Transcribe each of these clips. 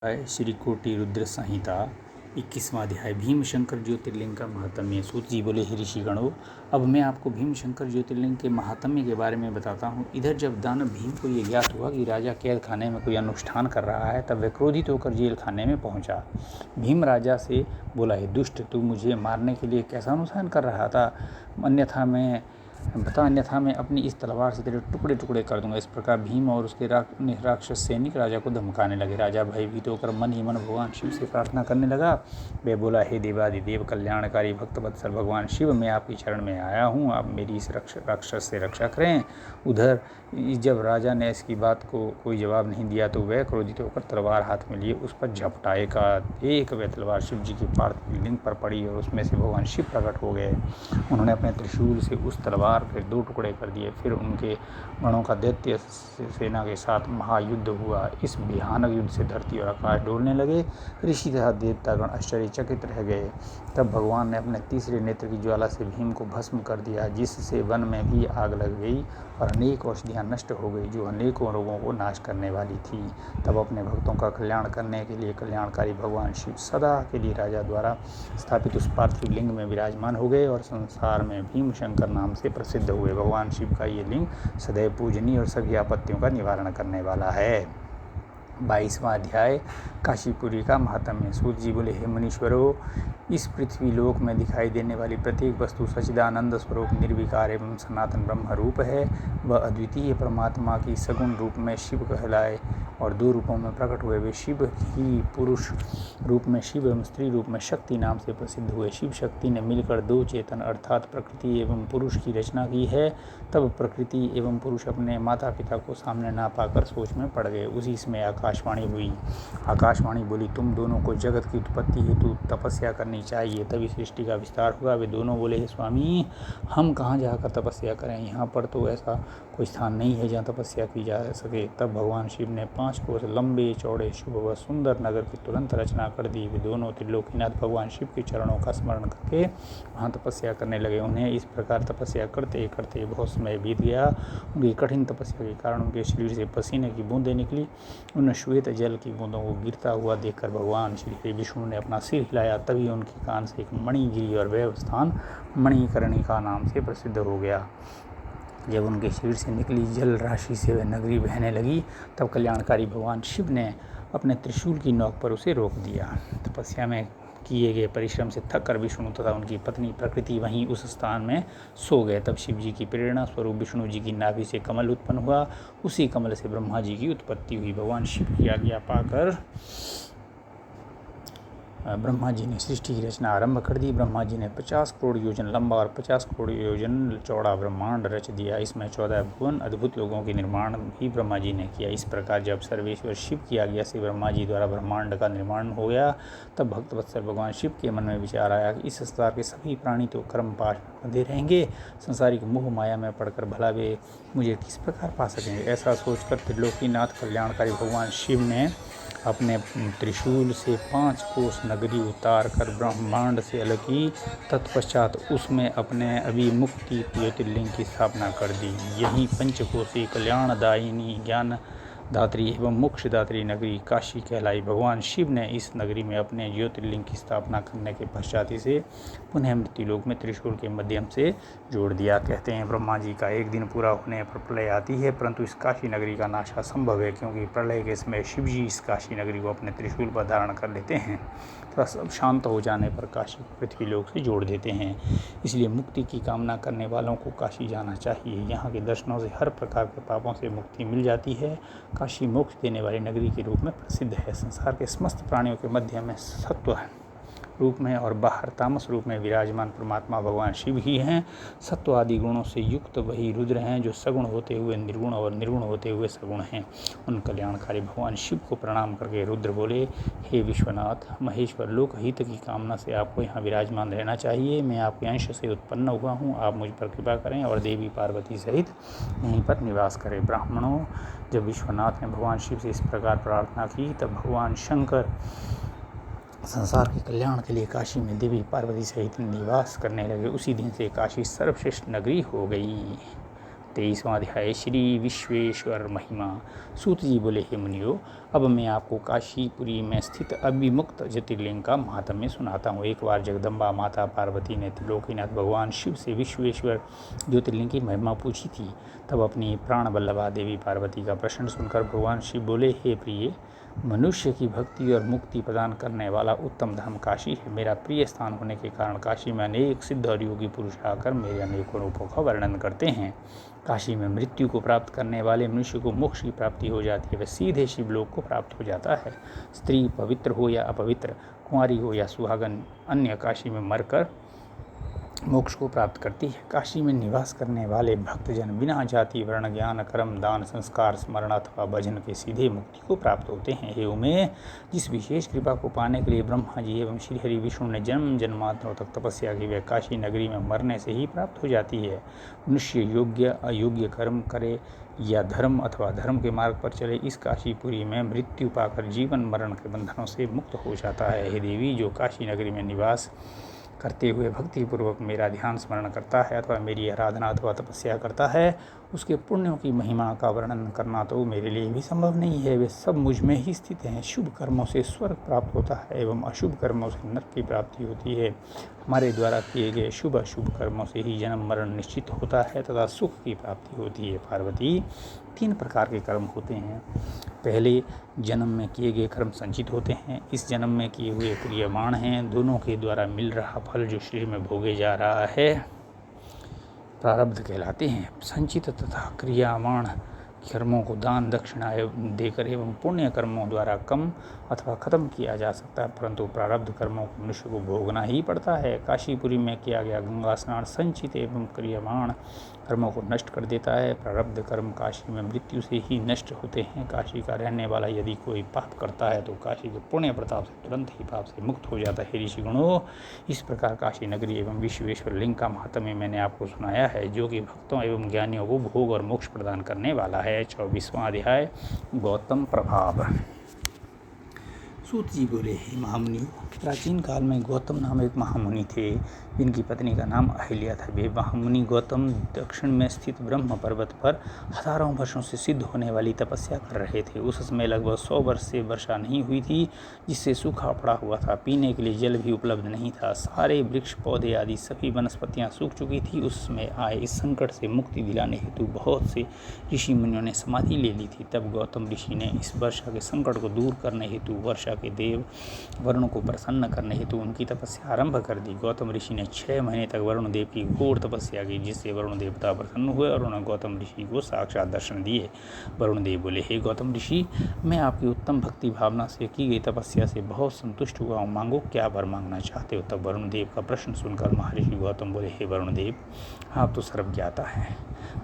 श्री कोटि रुद्र संहिता 21वां अध्याय भीमशंकर ज्योतिर्लिंग का महात्म्य। सूत जी बोले, हे ऋषिगणों, अब मैं आपको भीमशंकर ज्योतिर्लिंग के महात्म्य के बारे में बताता हूँ। इधर जब दानव भीम को ये ज्ञात हुआ कि राजा कैद खाने में कोई अनुष्ठान कर रहा है, तब वह क्रोधित होकर जेल खाने में पहुँचा। भीम राजा से बोला, हे दुष्ट, तू मुझे मारने के लिए कैसा अनुष्ठान कर रहा था? अन्यथा मैं अपनी इस तलवार से तेरे टुकड़े टुकड़े कर दूंगा। इस प्रकार भीम और उसके राक्षस सैनिक राजा को धमकाने लगे। राजा भयभीत होकर मन ही मन भगवान शिव से प्रार्थना करने लगा। वह बोला, हे देवादिदेव कल्याणकारी भक्तवत्सल भगवान शिव, मैं आपकी शरण में आया हूँ, आप मेरी इस राक्षस से रक्षा करें। उधर जब राजा ने इसकी बात को कोई जवाब नहीं दिया तो वह क्रोधित होकर तलवार हाथ में लिए उस पर झपटा। एक वह तलवार शिव जी की पार्थिव लिंग पर पड़ी और उसमें से भगवान शिव प्रकट हो गए। उन्होंने अपने त्रिशूल से उस तलवार के 2 टुकड़े कर दिए। फिर उनके गणों का दैत्य सेना के साथ महायुद्ध हुआ। इस भयानक युद्ध से धरती और आकाश डोलने लगे। ऋषि तथा देवतागण आश्चर्यचकित रह गए। तब भगवान ने अपने तीसरे नेत्र की ज्वाला से भीम को भस्म कर दिया, जिससे वन में भी आग लग गई और अनेक औषधियाँ नष्ट हो गई, जो अनेकों रोगों को नाश करने वाली थी। तब अपने भक्तों का कल्याण करने के लिए कल्याणकारी भगवान शिव सदा के लिए राजा द्वारा स्थापित उस पार्थिव लिंग में विराजमान हो गए और संसार में भीमशंकर नाम से प्रसिद्ध हुए। भगवान शिव का ये लिंग सदैव पूजनीय और सभी आपत्तियों का निवारण करने वाला है। 22वां अध्याय काशीपुरी का महात्म्य। सूत जी बोले, हे मुनीश्वरों, इस पृथ्वी लोक में दिखाई देने वाली प्रत्येक वस्तु सच्चिदानंद स्वरूप निर्विकार एवं सनातन ब्रह्म रूप है। वह अद्वितीय परमात्मा की सगुण रूप में शिव कहलाए और 2 रूपों में प्रकट हुए। वे शिव ही पुरुष रूप में शिव एवं स्त्री रूप में शक्ति नाम से प्रसिद्ध हुए। शिव शक्ति ने मिलकर 2 चेतन अर्थात प्रकृति एवं पुरुष की रचना की है। तब प्रकृति एवं पुरुष अपने माता पिता को सामने ना पाकर सोच में पड़ गए। उसी समय आकाशवाणी हुई। आकाशवाणी बोली, तुम दोनों को जगत की उत्पत्ति हेतु तपस्या करनी चाहिए, तभी सृष्टि का विस्तार होगा। वे दोनों बोले, हे स्वामी, हम कहाँ जाकर तपस्या करें? यहाँ पर तो ऐसा कोई स्थान नहीं है जहाँ तपस्या की जा सके। तब भगवान शिव ने 5 कोस लंबे चौड़े शुभ व सुंदर नगर की तुरंत रचना कर दी। वे दोनों त्रिलोकीनाथ भगवान शिव के चरणों का स्मरण करके वहाँ तपस्या करने लगे। उन्हें इस प्रकार तपस्या करते करते बहुत समय बीत गया। उनकी कठिन तपस्या के कारण उनके शरीर से पसीने की बूंदें निकली। उन श्वेत जल की बूंदों को गिरता हुआ देखकर भगवान श्री विष्णु ने अपना सिर हिलाया। तभी उनके कान से एक मणि गिरी और वह स्थान मणिकर्णिका नाम से प्रसिद्ध हो गया। जब उनके शरीर से निकली जल राशि से वह नगरी बहने लगी, तब कल्याणकारी भगवान शिव ने अपने त्रिशूल की नोक पर उसे रोक दिया। तपस्या में किए गए परिश्रम से थक कर विष्णु तथा उनकी पत्नी प्रकृति वहीं उस स्थान में सो गए। तब शिव जी की प्रेरणा स्वरूप विष्णु जी की नाभि से कमल उत्पन्न हुआ। उसी कमल से ब्रह्मा जी की उत्पत्ति हुई। भगवान शिव की आज्ञा पाकर ब्रह्मा जी ने सृष्टि की रचना आरंभ कर दी। ब्रह्मा जी ने 50 करोड़ योजन लंबा और 50 करोड़ योजन चौड़ा ब्रह्मांड रच दिया। इसमें 14 भुवन अद्भुत लोगों के निर्माण भी ब्रह्मा जी ने किया। इस प्रकार जब सर्वेश्वर शिव की आज्ञा से ब्रह्मा जी द्वारा ब्रह्मांड का निर्माण हो गया, तब भक्तवत्सल भगवान शिव के मन में विचार आया कि इस संसार के सभी प्राणी तो कर्म पाश में बंधे रहेंगे, संसारिक मोह माया में पड़कर भला वे मुझे किस प्रकार पा सकेंगे। ऐसा सोचकर त्रिलोकीनाथ कल्याणकारी भगवान शिव ने अपने त्रिशूल से 5 कोस नगरी उतार कर ब्रह्मांड से अलग की। तत्पश्चात उसमें अपने अभिमुक्ति ज्योतिर्लिंग की स्थापना कर दी। यही पंचकोशी कल्याणदायिनी ज्ञान दात्री एवं मोक्षदात्री नगरी काशी कहलाई। भगवान शिव ने इस नगरी में अपने ज्योतिर्लिंग की स्थापना करने के पश्चात इसे पुनः मृत्युलोक में त्रिशूल के माध्यम से जोड़ दिया। कहते हैं, ब्रह्मा जी का एक दिन पूरा होने पर प्रलय आती है, परंतु इस काशी नगरी का नाश असंभव है, क्योंकि प्रलय के समय शिव जी इस काशी नगरी को अपने त्रिशूल पर धारण कर लेते हैं तथा सब शांत हो जाने पर काशी को पृथ्वीलोक से जोड़ देते हैं। इसलिए मुक्ति की कामना करने वालों को काशी जाना चाहिए। यहाँ के दर्शनों से हर प्रकार के पापों से मुक्ति मिल जाती है। काशी मोक्ष देने वाली नगरी के रूप में प्रसिद्ध है। संसार के समस्त प्राणियों के मध्य में सत्व रूप में और बाहर तामस रूप में विराजमान परमात्मा भगवान शिव ही हैं। सत्व आदि गुणों से युक्त वही रुद्र हैं, जो सगुण होते हुए निर्गुण और निर्गुण होते हुए सगुण हैं। उन कल्याणकारी भगवान शिव को प्रणाम करके रुद्र बोले, हे विश्वनाथ महेश्वर, लोक हित की कामना से आपको यहाँ विराजमान रहना चाहिए। मैं आपके अंश से उत्पन्न हुआ हूँ, आप मुझ पर कृपा करें और देवी पार्वती सहित यहीं पर निवास करें। ब्राह्मणों, जब विश्वनाथ ने भगवान शिव से इस प्रकार प्रार्थना की, तब भगवान शंकर संसार के कल्याण के लिए काशी में देवी पार्वती सहित निवास करने लगे। उसी दिन से काशी सर्वश्रेष्ठ नगरी हो गई। 23वां अध्याय श्री विश्वेश्वर महिमा। सूत जी बोले, हे मुनियों, अब मैं आपको काशीपुरी में स्थित अभिमुक्त ज्योतिर्लिंग का महात्म्य सुनाता हूँ। एक बार जगदम्बा माता पार्वती ने त्रिलोकीनाथ भगवान शिव से विश्वेश्वर ज्योतिर्लिंग की महिमा पूछी थी। तब अपनी प्राण वल्लभा देवी पार्वती का प्रश्न सुनकर भगवान शिव बोले, हे प्रिय, मनुष्य की भक्ति और मुक्ति प्रदान करने वाला उत्तम धाम काशी है। मेरा प्रिय स्थान होने के कारण काशी में अनेक सिद्ध और योगी पुरुष आकर मेरे अनेकों रूपों का वर्णन करते हैं। काशी में मृत्यु को प्राप्त करने वाले मनुष्य को मोक्ष की प्राप्ति हो जाती है, वह सीधे शिवलोक को प्राप्त हो जाता है। स्त्री पवित्र हो या अपवित्र, कुंवारी हो या सुहागन, अन्य काशी में मरकर मोक्ष को प्राप्त करती है। काशी में निवास करने वाले भक्तजन बिना जाति वर्ण ज्ञान कर्म दान संस्कार स्मरण अथवा भजन के सीधे मुक्ति को प्राप्त होते हैं। हे उमे, जिस विशेष कृपा को पाने के लिए ब्रह्मा जी एवं श्री हरि विष्णु ने जन्म जन्मांतरों तक तपस्या की, वह काशी नगरी में मरने से ही प्राप्त हो जाती है। मनुष्य योग्य अयोग्य कर्म करे या धर्म अथवा धर्म के मार्ग पर चले, इस काशीपुरी में मृत्यु पाकर जीवन मरण के बंधनों से मुक्त हो जाता है। हे देवी, जो काशी नगरी में निवास करते हुए भक्तिपूर्वक मेरा ध्यान स्मरण करता है अथवा मेरी आराधना अथवा तपस्या करता है, उसके पुण्यों की महिमा का वर्णन करना तो मेरे लिए भी संभव नहीं है। वे सब मुझ में ही स्थित हैं। शुभ कर्मों से स्वर्ग प्राप्त होता है एवं अशुभ कर्मों से नरक की प्राप्ति होती है। हमारे द्वारा किए गए शुभ अशुभ कर्मों से ही जन्म मरण निश्चित होता है तथा सुख की प्राप्ति होती है। पार्वती, 3 प्रकार के कर्म होते हैं। पहले जन्म में किए गए कर्म संचित होते हैं, इस जन्म में किए हुए क्रियमाण हैं। दोनों के द्वारा मिल रहा फल जो शरीर में भोगे जा रहा है प्रारब्ध कहलाते हैं। संचित तथा क्रियामाण कर्मों को दान दक्षिणा देकर एवं पुण्य कर्मों द्वारा कम अथवा खत्म किया जा सकता है, परंतु प्रारब्ध कर्मों को मनुष्य को भोगना ही पड़ता है। काशीपुरी में किया गया गंगा स्नान संचित एवं क्रियमाण कर्मों को नष्ट कर देता है। प्रारब्ध कर्म काशी में मृत्यु से ही नष्ट होते हैं। काशी का रहने वाला यदि कोई पाप करता है तो काशी के पुण्य प्रताप से तुरंत ही पाप से मुक्त हो जाता है। ऋषिगणों, इस प्रकार काशी नगरी एवं विश्वेश्वर लिंग का महात्म्य मैंने आपको सुनाया है, जो कि भक्तों एवं ज्ञानियों को भोग और मोक्ष प्रदान करने वाला है। 24वां अध्याय गौतम प्रभाव। सूत जी बोले, हे महामुनि, प्राचीन काल में गौतम नाम एक महामुनि थे, जिनकी पत्नी का नाम अहिल्या था। वे महामुनि गौतम दक्षिण में स्थित ब्रह्म पर्वत पर हजारों वर्षों से सिद्ध होने वाली तपस्या कर रहे थे। उस समय लगभग 100 वर्ष से वर्षा नहीं हुई थी, जिससे सूखा पड़ा हुआ था। पीने के लिए जल भी उपलब्ध नहीं था। सारे वृक्ष पौधे आदि सभी वनस्पतियाँ सूख चुकी थी। उस समय आए इस संकट से मुक्ति दिलाने हेतु बहुत से ऋषि मुनियों ने समाधि ले ली थी। तब गौतम ऋषि ने इस वर्षा के संकट को दूर करने हेतु वर्षा के देव वरुण को प्रसन्न करने हेतु उनकी तपस्या आरंभ कर दी। गौतम ऋषि ने 6 महीने तक वरुण देव की घोर तपस्या की, जिससे वरुण देवता प्रसन्न हुए और उन्होंने गौतम ऋषि को साक्षात दर्शन दिए। वरुण देव बोले, हे गौतम ऋषि, मैं आपकी उत्तम भक्ति भावना से की गई तपस्या से बहुत संतुष्ट हुआ हूँ। मांगो, क्या वर मांगना चाहते हो? तब वरुण देव का प्रश्न सुनकर महर्षि गौतम बोले, हे वरुण देव, आप तो सर्वज्ञाता हैं।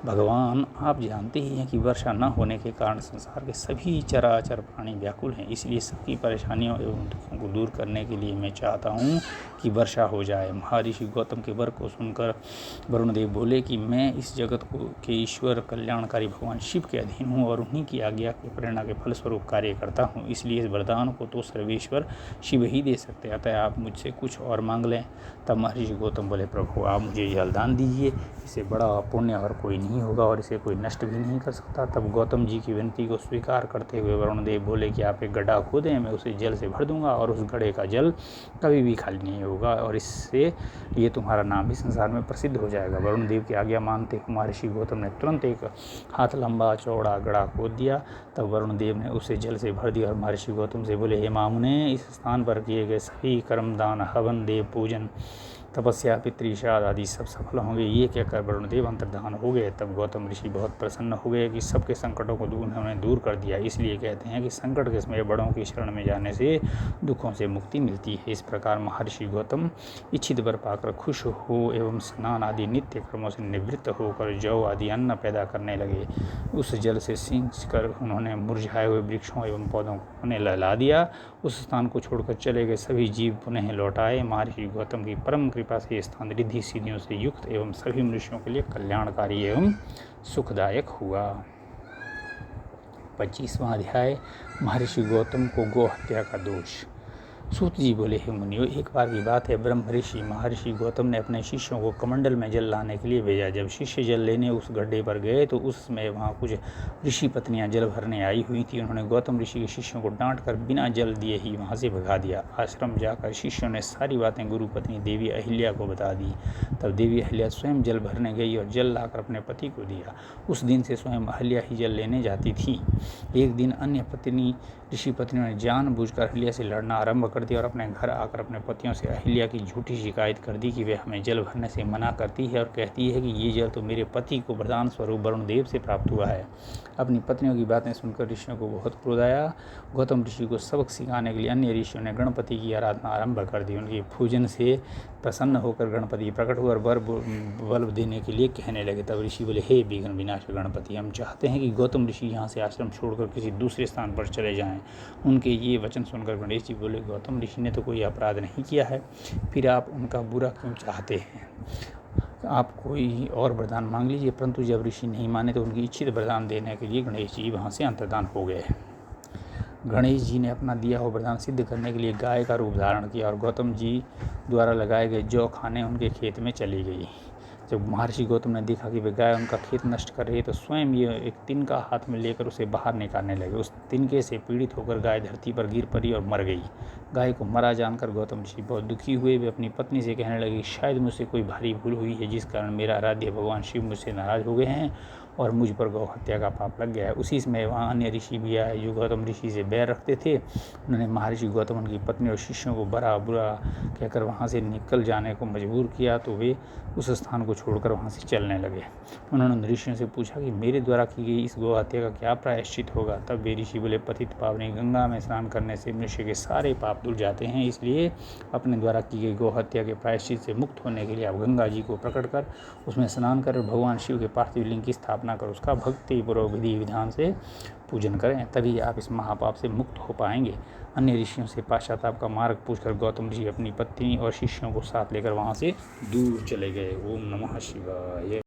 भगवान, आप जानते ही हैं कि वर्षा न होने के कारण संसार के सभी चराचर प्राणी व्याकुल हैं। इसलिए सबकी परेशानियों एवं दुखों को दूर करने के लिए मैं चाहता हूँ कि वर्षा हो जाए। महर्षि गौतम के वर को सुनकर वरुण देव बोले कि मैं इस जगत को के ईश्वर कल्याणकारी भगवान शिव के अधीन हूँ और उन्हीं की आज्ञा के प्रेरणा के फलस्वरूप कार्य करता हूँ। इसलिए इस वरदान को तो सर्वेश्वर शिव ही दे सकते हैं, अतः आप मुझसे कुछ और मांग लें। तब महर्षि गौतम बोले, प्रभु, आप मुझे जलदान दीजिए, इससे बड़ा पुण्य और कोई नहीं होगा और इसे कोई नष्ट भी नहीं कर सकता। तब गौतम जी की विनती को स्वीकार करते हुए वरुण देव बोले कि आप एक गड्ढा खोदें, मैं उसे जल से भर दूंगा और उस गड्ढे का जल कभी भी खाली नहीं होगा और इससे ये तुम्हारा नाम भी संसार में प्रसिद्ध हो जाएगा। वरुण देव की आज्ञा मानते हुए महर्षि गौतम ने तुरंत एक हाथ लंबा चौड़ा गड्ढा खोद दिया। तब वरुण देव ने उसे जल से भर दिया और महर्षि गौतम से बोले, हे मामुने, इस स्थान पर किए गए सभी कर्म, दान, हवन, देव पूजन, तपस्या, पितृश्राद्ध आदि सब सफल होंगे। ये कहकर वरुण देव अंतर्धान हो गए। तब गौतम ऋषि बहुत प्रसन्न हो गए कि सबके संकटों को उन्होंने दूर कर दिया। इसलिए कहते हैं कि संकट के समय बड़ों की शरण में जाने से दुखों से मुक्ति मिलती है। इस प्रकार महर्षि गौतम इच्छित वर पाकर खुश हो एवं स्नान आदि नित्य कर्मों से निवृत्त होकर जौ आदि अन्न पैदा करने लगे। उस जल से सींच कर उन्होंने मुरझाए हुए वृक्षों एवं पौधों को उन्हें लहला दिया। उस स्थान को छोड़कर चले गए सभी जीव पुनः लौट आए। महर्षि गौतम की परम कृपा से स्थान रिद्धि सिद्धियों से युक्त एवं सभी मनुष्यों के लिए कल्याणकारी एवं सुखदायक हुआ। 25वां अध्याय महर्षि गौतम को गौ हत्या का दोष। सूत जी बोले, हे मुनियो, एक बार की बात है, ब्रह्म ऋषि महर्षि गौतम ने अपने शिष्यों को कमंडल में जल लाने के लिए भेजा। जब शिष्य जल लेने उस गड्ढे पर गए तो उस समय वहाँ कुछ ऋषि पत्नियाँ जल भरने आई हुई थी। उन्होंने गौतम ऋषि के शिष्यों को डांट कर बिना जल दिए ही वहाँ से भगा दिया। आश्रम जाकर शिष्यों ने सारी बातें गुरु पत्नी देवी अहिल्या को बता दी। तब देवी अहिल्या स्वयं जल भरने गई और जल लाकर अपने पति को दिया। उस दिन से स्वयं अहिल्या ही जल लेने जाती थी। एक दिन अन्य पत्नी ऋषि पत्नियों ने जानबूझकर अहिल्या से लड़ना आरंभ कर दिया और अपने घर आकर अपने पतियों से अहिल्या की झूठी शिकायत कर दी कि वे हमें जल भरने से मना करती है और कहती है कि ये जल तो मेरे पति को वरदान स्वरूप वरुण देव से प्राप्त हुआ है। अपनी पत्नियों की बातें सुनकर ऋषियों को बहुत क्रोध आया। गौतम ऋषि को सबक सिखाने के लिए अन्य ऋषियों ने गणपति की आराधना आरंभ कर दी। उनके पूजन से प्रसन्न होकर गणपति प्रकट हुए और बल देने के लिए कहने लगे। तब ऋषि बोले, हे विघ्न विनाशक गणपति, हम चाहते हैं कि गौतम ऋषि यहाँ से आश्रम छोड़कर किसी दूसरे स्थान पर चले जाएं। उनके ये वचन सुनकर गणेश जी बोले, गौतम ऋषि ने तो कोई अपराध नहीं किया है, फिर आप उनका बुरा क्यों चाहते हैं? आप कोई और वरदान मांग लीजिए। परंतु जब ऋषि नहीं माने तो उनकी इच्छित वरदान देने के लिए गणेश जी वहाँ से अंतर्धान हो गए। गणेश जी ने अपना दिया हुआ वरदान सिद्ध करने के लिए गाय का रूप धारण किया और गौतम जी द्वारा लगाए गए जौ खाने उनके खेत में चली गई। जब महर्षि गौतम ने देखा कि वे गाय उनका खेत नष्ट कर रही है तो स्वयं ये एक तिनका हाथ में लेकर उसे बाहर निकालने लगे। उस तिनके से पीड़ित होकर गाय धरती पर गिर पड़ी और मर गई। गाय को मरा जानकर गौतम ऋषि बहुत दुखी हुए। वे अपनी पत्नी से कहने लगे, शायद मुझसे कोई भारी भूल हुई है जिस कारण मेरा आराध्य भगवान शिव मुझसे नाराज हो गए हैं और मुझ पर गौ हत्या का पाप लग गया है। उसी समय वहाँ अन्य ऋषि भी आए जो गौतम ऋषि से बैर रखते थे। उन्होंने महर्षि गौतम, उनकी पत्नी और शिष्यों को बुरा कहकर वहाँ से निकल जाने को मजबूर किया तो वे उस स्थान को छोड़कर वहाँ से चलने लगे। उन्होंने ऋषियों से पूछा कि मेरे द्वारा की गई इस गौ हत्या का क्या प्रायश्चित होगा? तब वे ऋषि बोले, पतित पावनी गंगा में स्नान करने से मनुष्य के सारे पाप धुल जाते हैं, इसलिए अपने द्वारा की गई गौ हत्या के प्रायश्चित से मुक्त होने के लिए आप गंगा जी को प्रकट कर उसमें स्नान कर भगवान शिव के पार्थिव लिंग की स्थापना कर उसका भक्तिपूर्वक विधि विधान से पूजन करें, तभी आप इस महापाप से मुक्त हो पाएंगे। अन्य ऋषियों से पाश्चाताप का मार्ग पूछकर गौतम ऋषि अपनी पत्नी और शिष्यों को साथ लेकर वहाँ से दूर चले गए। ओम नमः शिवाय।